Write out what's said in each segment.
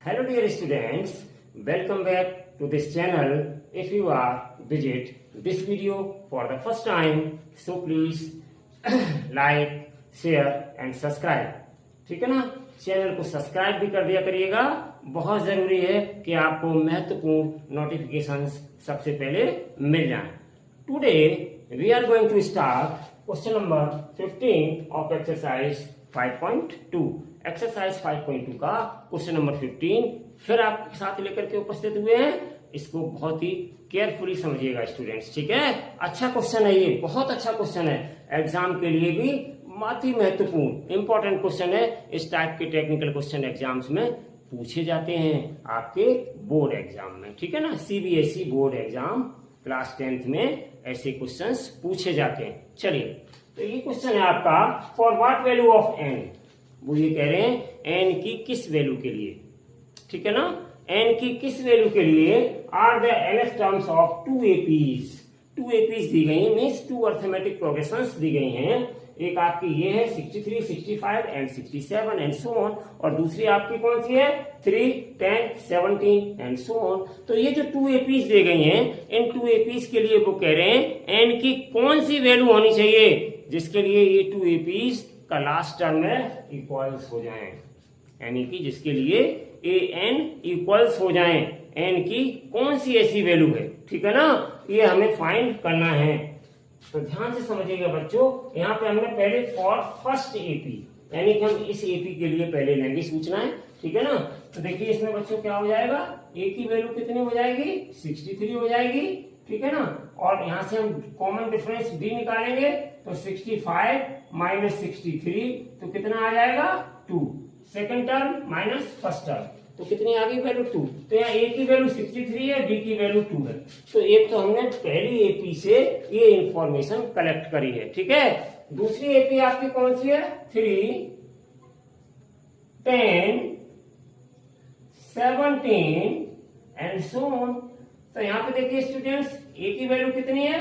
Hello dear students, welcome back to this channel. If you are visit this video for the first time, so please like, share and subscribe. ठीक है ना, channel को subscribe भी कर दिया करिएगा। बहुत जरूरी है कि आपको महत्वपूर्ण नोटिफिकेशंस सबसे पहले मिल जाएं। Today we are going to start question number 15 of exercise 5.2। Exercise 5.2 का क्वेश्चन नंबर 15 फिर आपके साथ लेकर के उपस्थित हुए हैं। इसको बहुत ही केयरफुली समझिएगा स्टूडेंट्स, ठीक है। अच्छा क्वेश्चन है, ये बहुत अच्छा क्वेश्चन है, एग्जाम के लिए भी बहुत ही महत्वपूर्ण इंपॉर्टेंट क्वेश्चन है। इस टाइप के टेक्निकल क्वेश्चन एग्जाम्स में पूछे जाते हैं आपके बोर्ड एग्जाम में, ठीक है ना। CBSE board exam class 10th में ऐसे क्वेश्चंस पूछे जाते हैं। चलिए, तो ये क्वेश्चन है आपका, for what value of n. वो ये कह रहे हैं एन की किस वैल्यू के लिए, ठीक है ना। एन की किस वैल्यू के लिए are the nth terms of two APs. Two APs दी गई है, मीन्स टू अर्थमेटिक प्रोग्रेशंस दी गई हैं। एक आपकी ये है 63, 65 एंड 67 एंड सो ऑन, और दूसरी आपकी कौन सी है 3, 10, 17 एंड सो ऑन। तो ये जो टू एपीज दे गई हैं, इन टू एपीज के लिए वो कह रहे हैं एन की कौन सी वैल्यू होनी चाहिए जिसके लिए ये टू एपीज का लास्ट टर्म में इक्वल्स हो जाएं, यानी कि जिसके लिए ए एन इक्वल्स हो जाएं। एन की कौन सी ऐसी वैल्यू है, ठीक है ना, ये हमें फाइंड करना है। तो ध्यान से समझिएगा बच्चों, यहाँ पे हमने पहले फॉर फर्स्ट एपी, यानी कि हम इस एपी के लिए पहले लेंगे सूचना है, ठीक है ना। तो देखिए इसमें बच्चों क्या हो जाएगा, ए की वैल्यू कितनी हो जाएगी 63 हो जाएगी, ठीक है ना। और यहाँ से हम कॉमन डिफरेंस डी निकालेंगे, तो 65 माइनस 63 तो कितना आ जाएगा 2। Second term minus first term, तो कितनी आ गई वैल्यू 2। तो यहाँ ए की वैल्यू 63 है, बी की वैल्यू 2 है। तो एक तो हमने पहली एपी से ये इंफॉर्मेशन कलेक्ट करी है, ठीक है। दूसरी एपी आपकी कौन सी है 3, 10, 17 एंड सो ऑन। तो यहाँ पे देखिए स्टूडेंट्स, ए की वैल्यू कितनी है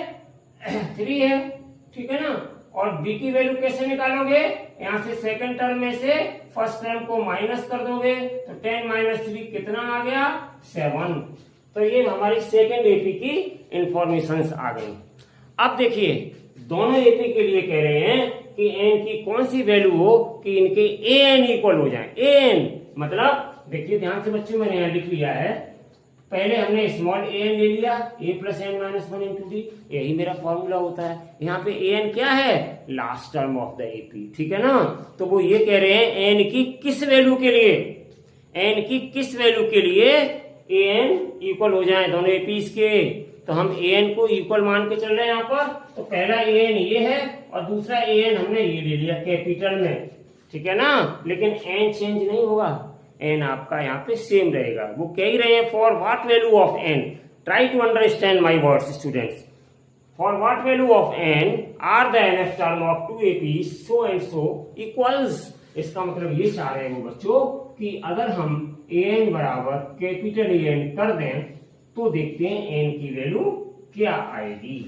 3 है, ठीक है ना। और बी की वैल्यू कैसे निकालोगे, यहाँ से सेकंड टर्म में से फर्स्ट टर्म को माइनस कर दोगे, तो 10 माइनस 3 कितना आ गया 7। तो ये हमारी सेकंड एपी की इंफॉर्मेशन आ गई। अब देखिए दोनों एपी के लिए कह रहे हैं कि एन की कौन सी वैल्यू हो कि इनके ए एन इक्वल हो जाए। ए एन मतलब देखिए ध्यान से बच्चों, मैंने यहाँ लिख लिया है, पहले हमने स्मॉल ए एन ले लिया, a plus n minus 1 into d, यही मेरा फॉर्मूला होता है। यहाँ पे ए एन क्या है last term of the AP, ठीक है ना। तो वो ये कह रहे हैं एन की किस वैल्यू के लिए, एन की किस वैल्यू के लिए ए एन इक्वल हो जाए दोनों एपीज के। तो हम ए एन को इक्वल मान के चल रहे हैं यहाँ पर। तो पहला ए एन ये है और दूसरा ए एन हमने ये ले लिया कैपिटल में, ठीक है ना। लेकिन एन चेंज नहीं होगा, एन आपका यहाँ पे सेम रहेगा। वो कह ही रहे हैं for what value of n, try to understand my words students. For what value of n are the nth term of two APs so and so equals. इसका मतलब ये चाह रहे हैं वो बच्चों कि अगर हम ए एन बराबर कैपिटल ए एन कर दें तो देखते हैं एन की वैल्यू क्या आएगी।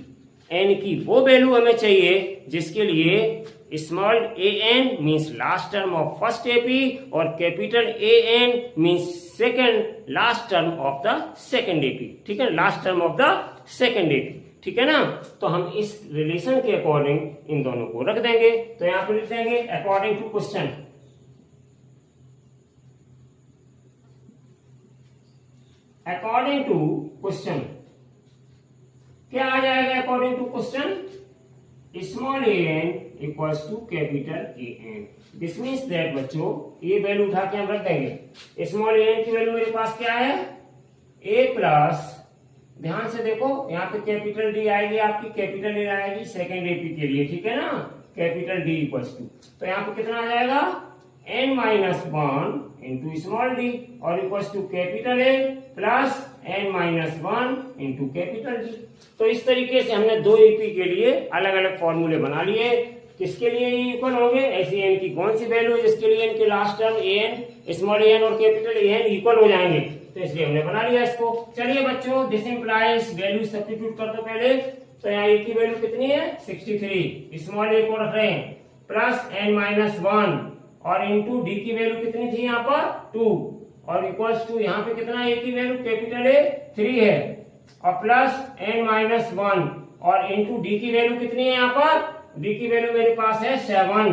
एन की वो वैल्यू हमें चाहिए जिसके लिए small a n means last term of first AP और capital A n means second last term of the second AP, ठीक है, last term of the second AP, ठीक है ना। तो हम इस रिलेशन के अकॉर्डिंग इन दोनों को रख देंगे। तो यहां पर लिख देंगे according to question, according to question क्या आ जाएगा according to question, small a n equals to capital A n. This means that बच्चों ये वैल्यू उठा के हम रख देंगे। स्मॉल ए एन की वैल्यू मेरे पास क्या है ए प्लस, ध्यान से देखो यहाँ पे कैपिटल डी आएगी आपकी, कैपिटल ए आएगी सेकेंड एपी के लिए, ठीक है ना। कैपिटल डी इक्वल्स टू, तो यहाँ पे कितना आ जाएगा n minus 1 into small d और equals to capital A plus n minus 1 into capital D. तो इस तरीके से हमने दो एपी के लिए अलग अलग फॉर्मूले बना लिए। किसके लिए इक्वल होंगे, ऐसी एन की कौन सी वैल्यू जिसके लिए इनके last term A N small a N और कैपिटल ए एन इक्वल हो जाएंगे। तो इसलिए हमने बना लिया इसको। चलिए बच्चों, दिस इंप्लाइज वैल्यू सब्स्टिट्यूट कर दो पहले। तो यहाँ ए की वैल्यू कितनी है 63, स्मॉल ए को रख रहे हैं प्लस n माइनस 1 और इंटू डी की वैल्यू कितनी थी यहाँ पर 2 और इक्वल्स टू यहाँ पे कितना ए की वैल्यू कैपिटल ए 3 है और प्लस n-1 और इनटू डी की वैल्यू कितनी है यहाँ पर, डी की वैल्यू मेरे पास है 7,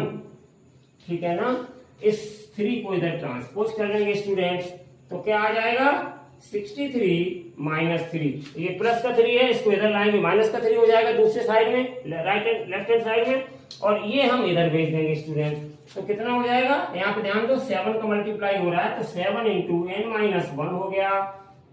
ठीक है ना। इस 3 को इधर ट्रांसपोज कर लेंगे स्टूडेंट्स, तो क्या आ जाएगा 63 माइनस 3, ये प्लस का 3 है, इसको इधर लाएंगे माइनस का 3 हो जाएगा दूसरे साइड में, right and left hand side में, और ये हम इधर भेज देंगे स्टूडेंट्स। तो कितना हो जाएगा, यहाँ पे ध्यान दो 7 का मल्टीप्लाई हो रहा है, तो 7 इंटू n-1 हो गया,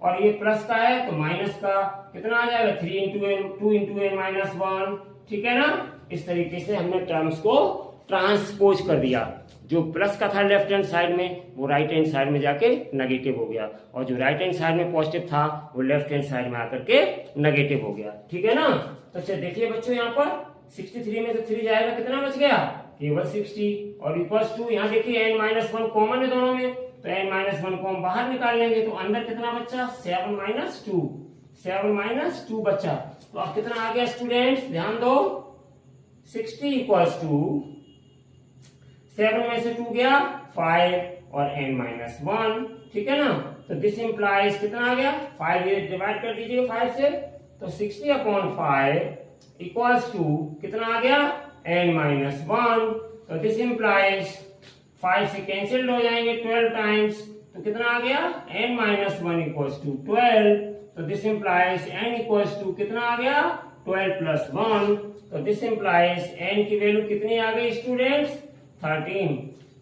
और ये प्लस का है तो माइनस का कितना आ जाएगा 3 इंटू n, 2 इंटू n-1, ठीक है ना। इस तरीके से हमने टर्म्स को ट्रांसपोज कर दिया, जो प्लस का था लेफ्ट हैंड साइड में वो राइट हैंड साइड में जाके नेगेटिव हो गया, और जो राइट हैंड साइड में पॉजिटिव था वो लेफ्ट हैंड साइड में आकर के नेगेटिव हो गया, ठीक है ना। तो चलिए देखिए बच्चों, यहाँ पर 63 में से 3 जाएगा, कितना बच गया केवल 60, और इक्वल्स टू यहाँ देखिए n-1 कॉमन है दोनों में, तो n-1 को हम बाहर निकाल लेंगे, तो अंदर कितना बच्चा 7-2 बच्चा। तो अब कितना आ गया स्टूडेंट्स, ध्यान दो 60 इक्वल्स टू 7 में से 2 गया 5 और n-1, ठीक है ना। तो दिस इंप्लाइज कितना आ गया 5, ये डिवाइड कर दीजिए 5 से, तो 60/5 इक्वल्स टू कितना आ गया n-1, तो दिस इंप्लाइज 5 से कैंसिल्ड हो जाएंगे 12 टाइम्स, तो कितना आ गया n-1 इक्वल्स टू 12, तो this implies n equals to कितना आ गया 12 प्लस 1, तो दिस इंप्लाइज n की वैल्यू कितनी आ गई स्टूडेंट्स 13।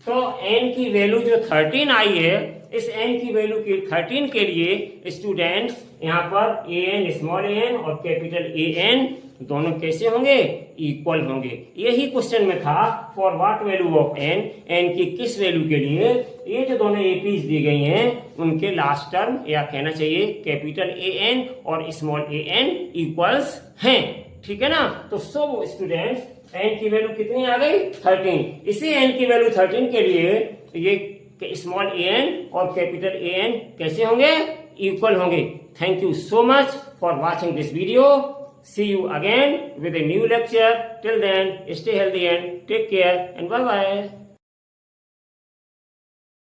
तो n की वैल्यू जो 13 आई है, इस n की वैल्यू की 13 के लिए स्टूडेंट्स यहाँ पर an स्मॉल an और कैपिटल AN दोनों कैसे होंगे, इक्वल होंगे। यही क्वेश्चन में था, for what value of n, n की किस वैल्यू के लिए ये जो दोनों एपीज दी गई हैं उनके लास्ट टर्म या कहना चाहिए कैपिटल AN और स्मॉल an इक्वल्स हैं, ठीक है ना। तो सो स्टूडेंट्स n की वैल्यू कितनी आ गई 13, इसी n की वैल्यू 13 के लिए ये स्मॉल an और कैपिटल AN कैसे होंगे, इक्वल होंगे। Thank you so much for watching this video. See you again with a new lecture. Till then, stay healthy and take care and bye bye.